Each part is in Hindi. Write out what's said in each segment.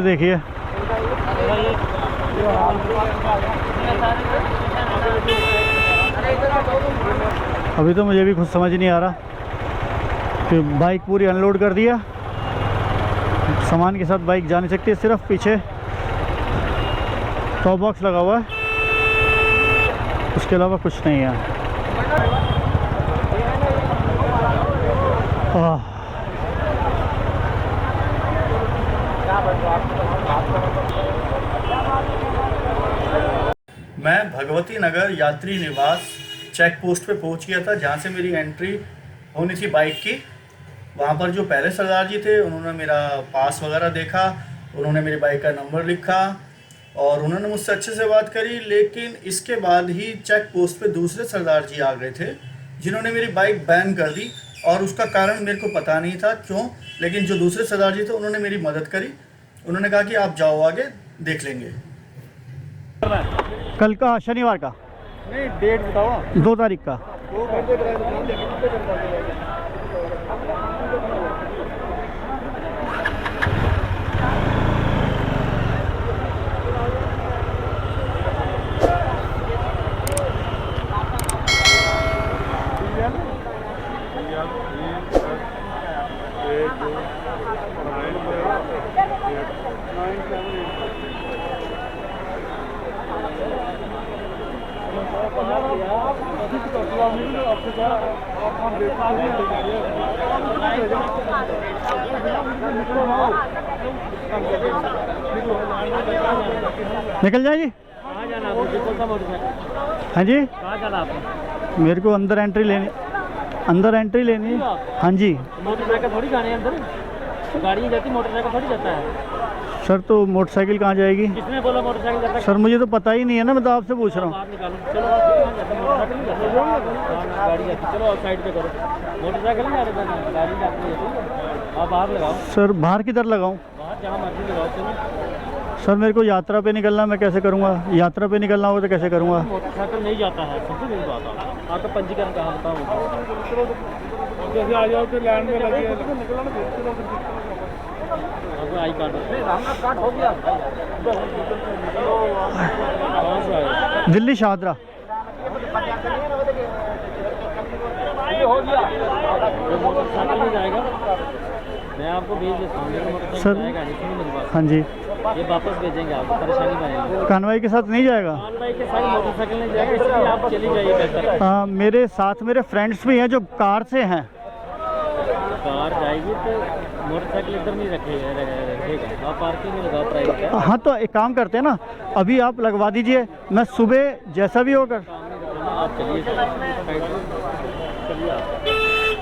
देखिए। अभी तो मुझे भी खुद समझ नहीं आ रहा कि बाइक पूरी अनलोड कर दिया, सामान के साथ बाइक जा नहीं सकती, सिर्फ पीछे टॉप बॉक्स लगा हुआ है, उसके अलावा कुछ नहीं है। मैं भगवती नगर यात्री निवास चेक पोस्ट पे पहुंच गया था, जहां से मेरी एंट्री होनी थी बाइक की। वहां पर जो पहले सरदार जी थे उन्होंने मेरा पास वगैरह देखा, उन्होंने मेरी बाइक का नंबर लिखा और उन्होंने मुझसे अच्छे से बात करी। लेकिन इसके बाद ही चेक पोस्ट पे दूसरे सरदार जी आ गए थे, जिन्होंने मेरी बाइक बैन कर दी और उसका कारण मेरे को पता नहीं था क्यों। लेकिन जो दूसरे सरदार जी थे उन्होंने मेरी मदद करी, उन्होंने कहा कि आप जाओ आगे देख लेंगे। कल का शनिवार का नहीं, डेट बताओ। 2 तारीख का। निकल जाए जी। कहाँ जाना आपको? कौन सा मोटरसाइकिल? हाँ जी, कहाँ जाना आपको? मेरे को अंदर एंट्री लेनी है। हाँ जी मोटरसाइकिल थोड़ी जाने अंदर, गाड़ी जाती, मोटरसाइकिल थोड़ी जाता है। सर, तो मोटरसाइकिल कहाँ जाएगी? किसने बोला मोटरसाइकिल जाता है? सर, मुझे तो पता ही नहीं है ना, मैं तो आपसे पूछ रहा हूँ। बाहर निकालो, चलो मोटरसाइकिल गाड़ी जाती, चलो साइड पे करो। मोटरसाइकिल नहीं जा रहा, गाड़ी जाती है, आप बाहर लगाओ। सर, बाहर किधर लगाऊँ? बाहर जहाँ मर्जी लगाओ। चलो सर, मेरे को यात्रा पे निकलना, मैं कैसे करूँगा? यात्रा पे निकलना होगा तो कैसे करूँगा? मोटरसाइकिल नहीं जाता है, सबसे मेरी बात है। आपका पंजीकरण कहाँ बताऊँ? जैसे आ जाओ तो लाइन में लगे, आई कार्ड कार्ड हो गया। कहाँ से आए? दिल्ली शाहदरा। हो गया, मोटरसाइकिल में जाएगा, मैं आपको भेज देता हूँ। सर हाँ जी, ये वापस भेजेंगे, आपको परेशानी में आएगी। कानवाई के साथ नहीं जाएगा? कानवाई के साथ मोटरसाइकिल नहीं जाएगा, इसलिए आप चली जाइए बेहतर। हाँ, मेरे साथ मेरे फ्रेंड्स भी हैं जो कार से हैं। कार जाएगी तो मोटरसाइकिल इधर नहीं रखेगा, आप पार्किंग में लगाओ प्राइवेट। हाँ, तो एक काम करते हैं ना, अभी आप लगवा दीजिए, मैं सुबह जैसा भी होगा। आप चलिए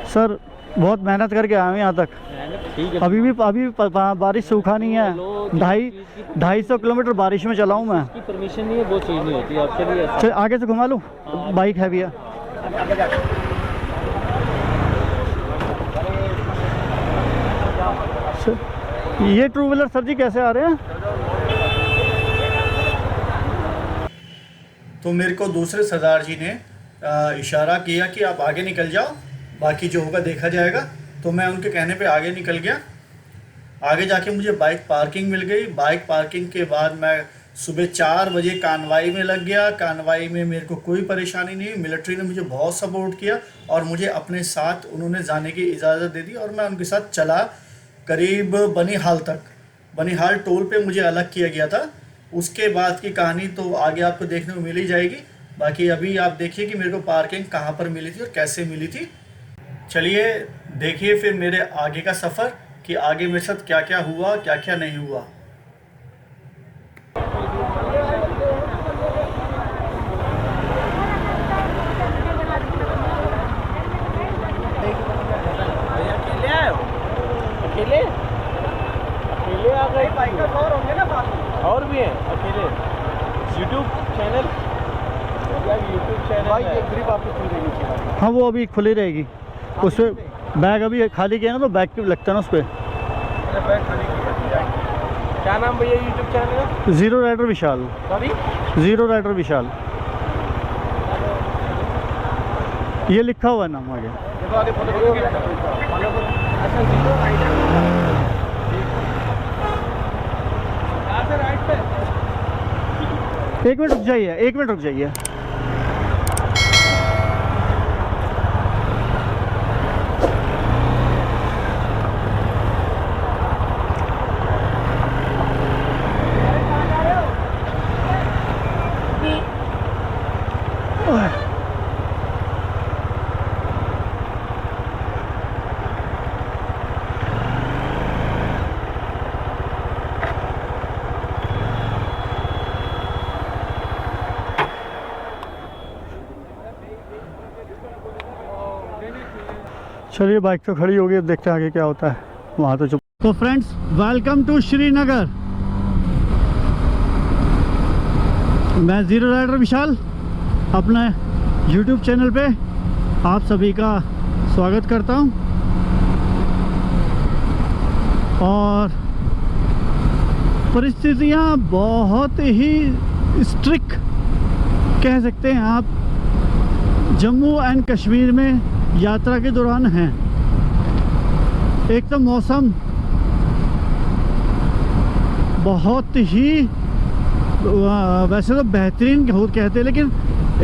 सर, बहुत मेहनत करके आए हैं यहाँ तक, ठीक है। अभी बारिश सूखा नहीं है। 250 किलोमीटर बारिश में चला हूँ मैं। परमिशन नहीं है, वो चीज़ नहीं होती। आप चलिए, चल आगे से घुमा लूँ, बाइक है भैया। ये टू व्हीलर सर जी कैसे आ रहे हैं? तो मेरे को दूसरे सरदार जी ने इशारा किया कि आप आगे निकल जाओ, बाकी जो होगा देखा जाएगा। तो मैं उनके कहने पे आगे निकल गया। आगे जाके मुझे बाइक पार्किंग मिल गई। बाइक पार्किंग के बाद मैं सुबह 4 बजे कानवाई में लग गया। कानवाई में मेरे को कोई परेशानी नहीं, मिलिट्री ने मुझे बहुत सपोर्ट किया और मुझे अपने साथ उन्होंने जाने की इजाज़त दे दी और मैं उनके साथ चला करीब बनिहाल तक। बनिहाल टोल पे मुझे अलग किया गया था। उसके बाद की कहानी तो आगे आपको देखने को मिल ही जाएगी। बाकी अभी आप देखिए कि मेरे को पार्किंग कहाँ पर मिली थी और कैसे मिली थी। चलिए देखिए फिर मेरे आगे का सफ़र कि आगे मेरे साथ क्या क्या हुआ, क्या क्या नहीं हुआ। अकेले आ गए? बाइकर्स और होंगे ना साथ में? और भी हैं अकेले? यूट्यूब चैनल भाई, ये ग्रिप आपकी खुल रहेगी? हाँ, वो अभी खुली रहेगी। उस पर बैग अभी खाली किया ना, तो बैग लगता है ना उस पर। बैग खाली किया। क्या नाम भैया यूट्यूब चैनल का? ज़ीरो राइडर विशाल। सॉरी, ज़ीरो राइडर विशाल, ये लिखा हुआ है नाम आगे। देखो आगे फॉलो करो। अच्छा, ज़ीरो राइडर। एक मिनट रुक जाइए, एक मिनट रुक जाइए। चलिए बाइक तो खड़ी होगी, अब देखते हैं आगे क्या होता है। वहाँ तो चुप। तो फ्रेंड्स, वेलकम टू श्रीनगर। मैं ज़ीरो राइडर विशाल अपने YouTube चैनल पे आप सभी का स्वागत करता हूँ। और परिस्थितियाँ बहुत ही स्ट्रिक्ट कह सकते हैं आप, जम्मू एंड कश्मीर में यात्रा के दौरान हैं। एक तो मौसम बहुत ही वैसे तो बेहतरीन हो कहते हैं, लेकिन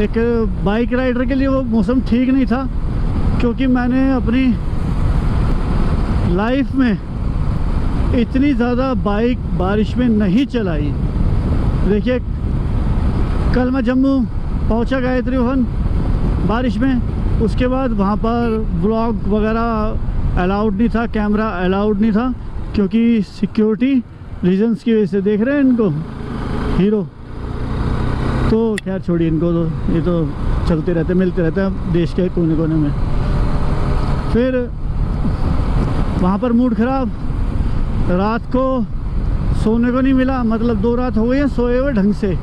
एक बाइक राइडर के लिए वो मौसम ठीक नहीं था, क्योंकि मैंने अपनी लाइफ में इतनी ज़्यादा बाइक बारिश में नहीं चलाई। देखिए, कल मैं जम्मू पहुंचा गायत्री भवन बारिश में, उसके बाद वहाँ पर व्लॉग वगैरह अलाउड नहीं था, कैमरा अलाउड नहीं था, क्योंकि सिक्योरिटी रीजंस की वजह से। देख रहे हैं इनको, हीरो। तो खैर छोड़िए इनको, तो ये तो चलते रहते, मिलते रहते हैं देश के कोने कोने में। फिर वहाँ पर मूड ख़राब, रात को सोने को नहीं मिला, मतलब 2 रात हो गई हैं सोए हुए ढंग से।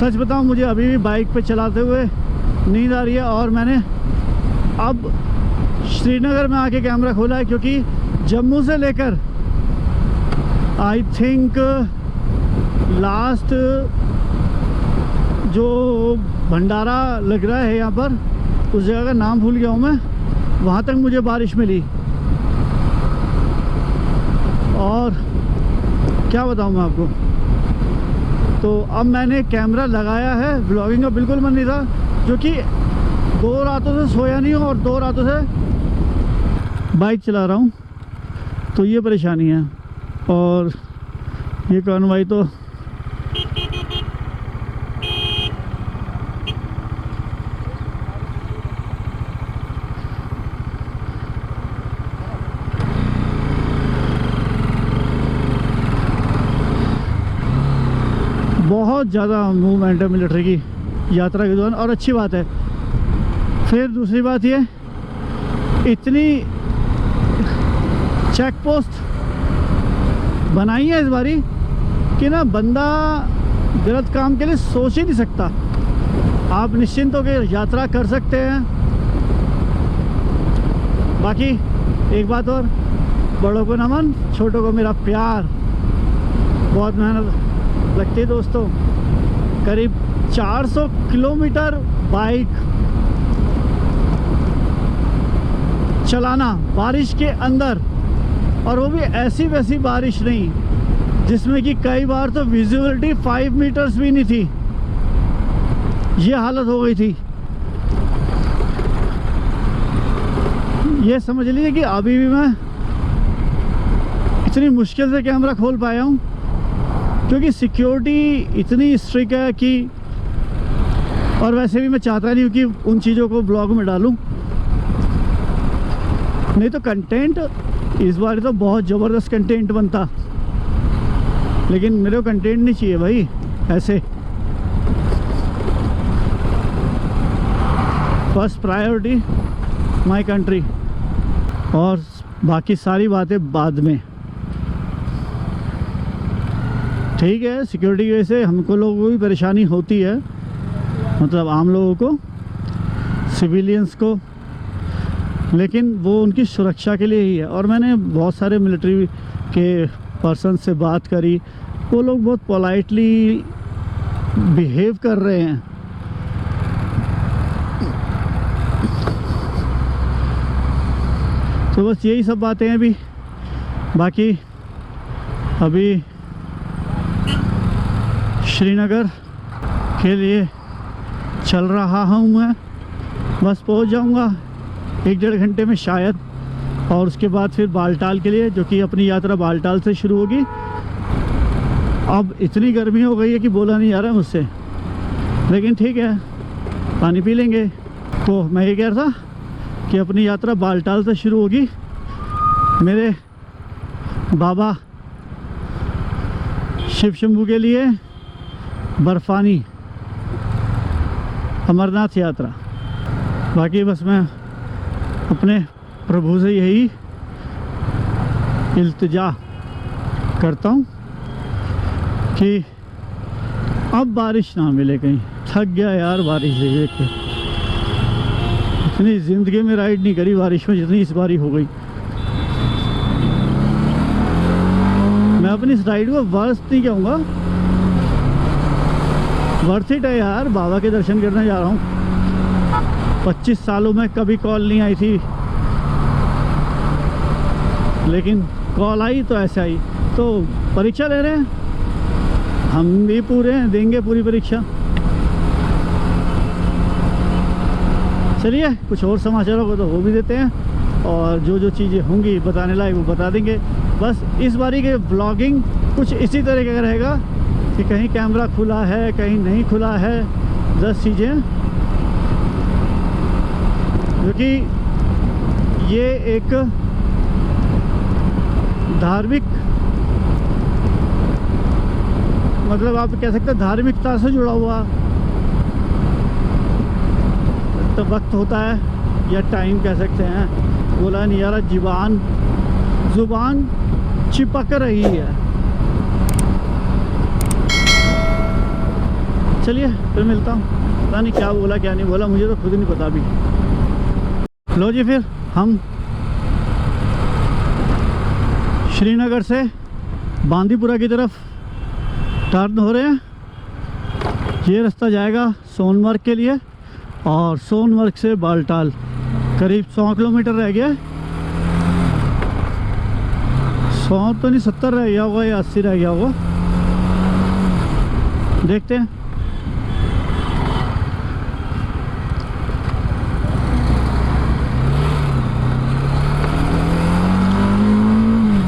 सच बताऊँ, मुझे अभी भी बाइक पे चलाते हुए नींद आ रही है। और मैंने अब श्रीनगर में आके कैमरा खोला है, क्योंकि जम्मू से लेकर आई थिंक लास्ट जो भंडारा लग रहा है यहाँ पर, उस जगह का नाम भूल गया हूँ मैं, वहाँ तक मुझे बारिश मिली। और क्या बताऊँ मैं आपको, तो अब मैंने कैमरा लगाया है। व्लॉगिंग का बिल्कुल मन नहीं था, क्योंकि 2 रातों से सोया नहीं हूँ और 2 रातों से बाइक चला रहा हूँ, तो ये परेशानी है। और ये कॉन्वॉय तो बहुत ज़्यादा मूवमेंट है मिलिट्री की यात्रा के दौरान, और अच्छी बात है। फिर दूसरी बात ये, इतनी चेक पोस्ट बनाई है इस बारी कि ना बंदा गलत काम के लिए सोच ही नहीं सकता। आप निश्चिंत होकर यात्रा कर सकते हैं। बाकी एक बात और, बड़ों को नमन, छोटों को मेरा प्यार। बहुत मेहनत लगती है दोस्तों। करीब 400 किलोमीटर बाइक चलाना बारिश के अंदर, और वो भी ऐसी वैसी बारिश नहीं जिसमें कि कई बार तो विजिबिलिटी 5 मीटर्स भी नहीं थी। ये हालत हो गई थी। ये समझ लीजिए कि अभी भी मैं इतनी मुश्किल से कैमरा खोल पाया हूँ, क्योंकि सिक्योरिटी इतनी स्ट्रिक्ट है कि, और वैसे भी मैं चाहता नहीं हूँ कि उन चीज़ों को ब्लॉग में डालूँ। नहीं तो कंटेंट इस बार तो बहुत ज़बरदस्त कंटेंट बनता, लेकिन मेरे को कंटेंट नहीं चाहिए भाई ऐसे। फर्स्ट प्रायोरिटी माय कंट्री, और बाकी सारी बातें बाद में। ठीक है, सिक्योरिटी की वजह से हमको लोगों को भी परेशानी होती है, मतलब आम लोगों को, सिविलियंस को, लेकिन वो उनकी सुरक्षा के लिए ही है। और मैंने बहुत सारे मिलिट्री के पर्सन से बात करी, वो लोग बहुत पोलाइटली बिहेव कर रहे हैं। तो बस यही सब बातें हैं अभी। बाकी अभी श्रीनगर के लिए चल रहा हूँ मैं। बस पहुँच जाऊँगा 1-1.5 घंटे में शायद, और उसके बाद फिर बालटाल के लिए, जो कि अपनी यात्रा बालटाल से शुरू होगी। अब इतनी गर्मी हो गई है कि बोला नहीं जा रहा है मुझसे, लेकिन ठीक है, पानी पी लेंगे। तो मैं ये कह रहा था कि अपनी यात्रा बालटाल से शुरू होगी। मेरे बाबा शिव शंभू के लिए बर्फानी अमरनाथ यात्रा। बाकी बस मैं अपने प्रभु से यही इल्तिजा करता हूँ कि अब बारिश ना मिले कहीं। थक गया यार बारिश देख के, इतनी ज़िंदगी में राइड नहीं करी बारिश में जितनी इस बारी हो गई। मैं अपनी इस राइड को वर्थ नहीं कहूँगा, वर्थ इट है यार। बाबा के दर्शन करने जा रहा हूँ। 25 सालों में कभी कॉल नहीं आई थी, लेकिन कॉल आई तो ऐसे आई। तो परीक्षा ले रहे हैं, हम भी पूरे हैं, देंगे पूरी परीक्षा। चलिए कुछ और समाचारों को तो वो भी देते हैं, और जो जो चीज़ें होंगी बताने लायक वो बता देंगे। बस इस बारी के व्लॉगिंग कुछ इसी तरीके का रहेगा कि कहीं कैमरा खुला है, कहीं नहीं खुला है, 10 चीज़ें। क्योंकि ये एक धार्मिक, मतलब आप कह सकते हैं धार्मिकता से जुड़ा हुआ तो वक्त होता है, या टाइम कह सकते हैं। बोला नहीं यार, जुबान चिपक रही है। चलिए फिर मिलता हूँ। पता नहीं क्या बोला क्या नहीं बोला, मुझे तो खुद नहीं पता अभी। लो जी, फिर हम श्रीनगर से बांदीपुरा की तरफ टर्न हो रहे हैं। ये रास्ता जाएगा सोनमर्ग के लिए, और सोनमर्ग से बालटाल करीब 100 किलोमीटर रह गया। 100 तो नहीं, 70 रह गया होगा या 80 रह गया होगा, देखते हैं।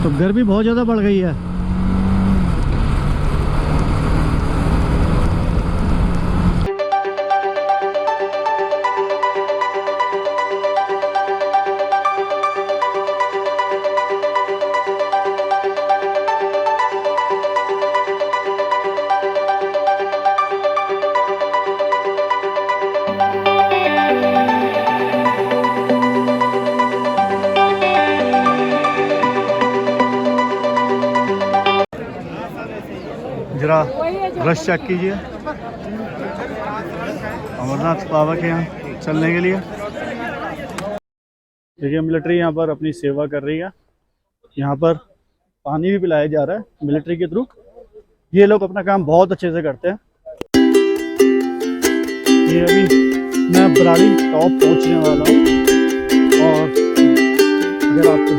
तो गर्मी बहुत ज़्यादा बढ़ गई है। जरा रश चेक कीजिए अमरनाथ बाबा के यहाँ चलने के लिए। देखिए मिलिट्री यहाँ पर अपनी सेवा कर रही है। यहाँ पर पानी भी पिलाया जा रहा है मिलिट्री के थ्रू। ये लोग अपना काम बहुत अच्छे से करते हैं। ये अभी मैं बराड़ी टॉप पहुँचने वाला हूँ, और अगर आपको